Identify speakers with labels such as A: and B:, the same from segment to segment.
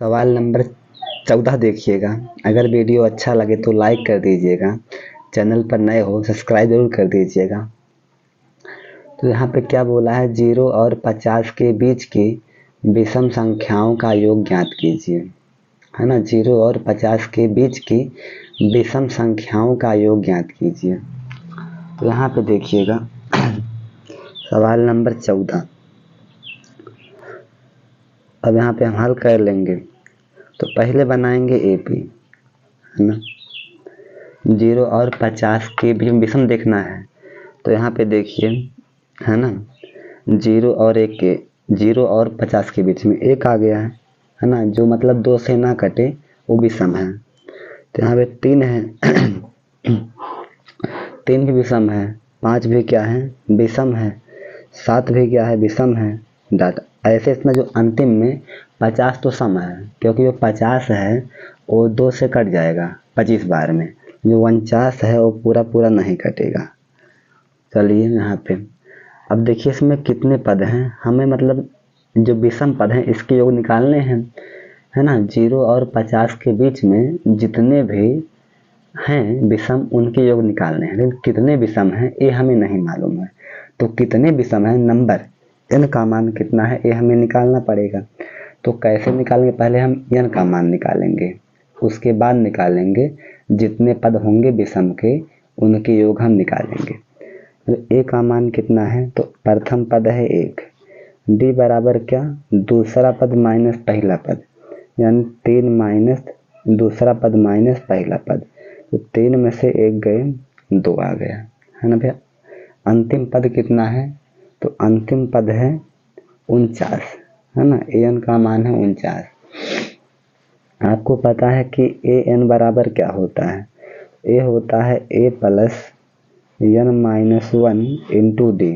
A: सवाल नंबर 14 देखिएगा। अगर वीडियो अच्छा लगे तो लाइक कर दीजिएगा, चैनल पर नए हो सब्सक्राइब जरूर कर दीजिएगा। तो यहाँ पे क्या बोला है, 0 और 50 के बीच की विषम संख्याओं का योग ज्ञात कीजिए, है ना। 0 और 50 के बीच की विषम संख्याओं का योग ज्ञात कीजिए। तो यहाँ पे देखिएगा सवाल नंबर 14। अब यहाँ पे हम हल कर लेंगे। तो पहले बनाएंगे एपी, है ना। 0 और 50 के भी विषम देखना है। तो यहाँ पे देखिए, है ना, 0 और 1 के 0 और 50 के बीच में 1 आ गया है ना, जो मतलब 2 से ना कटे वो विषम है। तो यहाँ पे 3 है 3 भी विषम है, 5 भी क्या है, विषम है, 7 भी क्या है, विषम है। डाटा ऐसे इतना जो अंतिम में 50 तो सम है, क्योंकि जो 50 है वो 2 से कट जाएगा 25 बार में, जो 49 है वो पूरा पूरा नहीं कटेगा। चलिए यहाँ पे अब देखिए इसमें कितने पद हैं, हमें मतलब जो विषम पद हैं इसके योग निकालने हैं, है ना। 0 और 50 के बीच में जितने भी हैं विषम उनके योग निकालने हैं, लेकिन कितने विषम हैं ये हमें नहीं मालूम है। तो कितने विषम है, नंबर n का मान कितना है ये हमें निकालना पड़ेगा। तो कैसे निकालेंगे, पहले हम n का मान निकालेंगे, उसके बाद निकालेंगे जितने पद होंगे विषम के उनके योग हम निकालेंगे। तो a का मान कितना है, तो प्रथम पद है 1, d बराबर क्या, दूसरा पद माइनस पहला पद, यानी 3 माइनस दूसरा पद माइनस पहला पद। तो 3 में से 1 गए, 2 आ गया, है ना भैया। अंतिम पद कितना है, तो अंतिम पद है 49, है ना। an का मान है 49। आपको पता है कि an बराबर क्या होता है, a होता है a plus n minus 1 into D.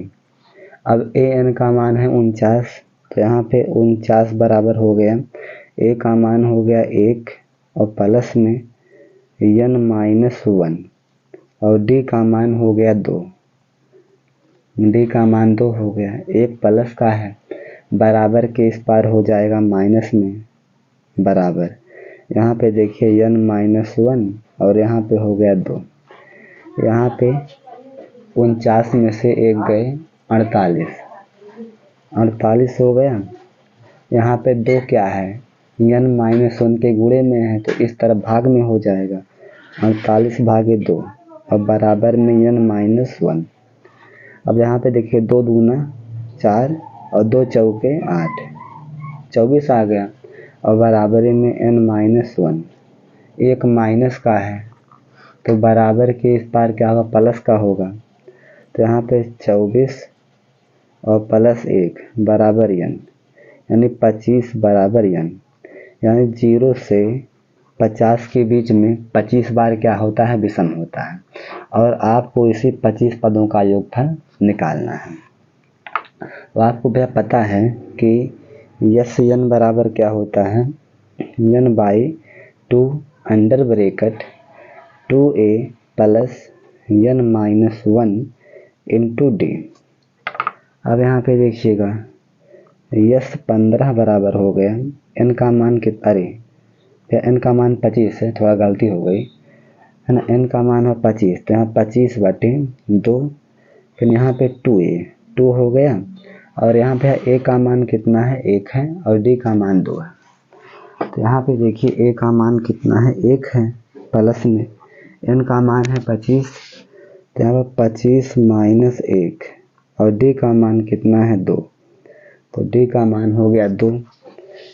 A: अब an का मान है 49, तो यहाँ पे 49 बराबर हो गया, a का मान हो गया 1 और प्लस में n माइनस 1 और d का मान हो गया 2, d का मान 2 हो गया। एक प्लस का है, बराबर के इस पार हो जाएगा माइनस में, बराबर। यहाँ पे देखिए n माइनस 1 और यहाँ पे हो गया 2। यहाँ पे 49 में से 1 गए, 48 हो गया। यहाँ पे 2 क्या है, n माइनस 1 के गुणे में है तो इस तरफ भाग में हो जाएगा, 48 भागे 2 और बराबर में n माइनस 1। अब यहाँ पे देखिए 2 दूना 4 और 2 चौके 8, 24 आ गया और बराबरी में n माइनस 1। एक माइनस का है तो बराबर के इस पार क्या होगा, प्लस का होगा। तो यहाँ पे 24 और प्लस 1 बराबर n, यानी 25 बराबर n, यानी 0 से 50 के बीच में 25 बार क्या होता है, विषम होता है। और आपको इसी 25 पदों का योगफल निकालना है। तो आपको भैया पता है कि यस n बराबर क्या होता है, n by 2 under bracket 2a plus n minus 1 into D. अब यहाँ पे देखिएगा यस 15 बराबर हो गया, n का मान कितना, अरे n का मान 25 है, थोड़ा गलती हो गई, है ना। n का मान है 25, तो यहाँ 25 बटे 2, फिर यहाँ पे 2 हो गया और यहाँ पे a का मान कितना है, 1 है और d का मान 2 है। तो यहाँ पे देखिए a का मान कितना है, 1 है, प्लस में n का मान है 25, तो यहाँ पर 25 माइनस 1 और d का मान कितना है 2, तो d का मान हो गया 2।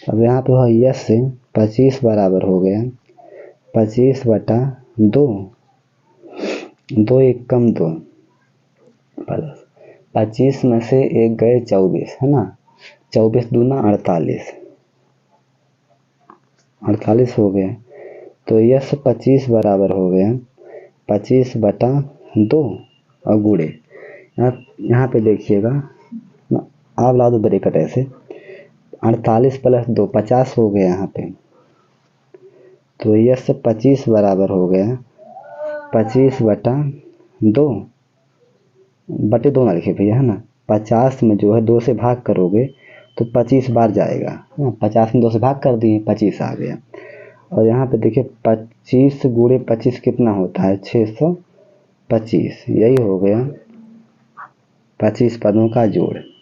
A: अब यहाँ पे यस से 25 बराबर हो गया 25 बटा 2, 2 1 कम 2 प्लस 25 में से 1 गए 24, है ना। 24 दूना 48 हो गया। तो यस 25 बराबर हो गया 25 बटा 2 और गुणे, यहाँ पे देखिएगा आप ला दो ब्रैकेट ऐसे, 48 प्लस 2 50 हो गया यहाँ पे। तो यस 25 बराबर हो गया 25 बटा 2 बटे 2 ना लिखे भैया, है ना। 50 में जो है 2 से भाग करोगे तो 25 बार जाएगा। 50 में 2 से भाग कर दिए, 25 आ गया। और यहाँ पे देखिए 25 गुणे 25 कितना होता है, 625। यही हो गया 25 पदों का जोड़।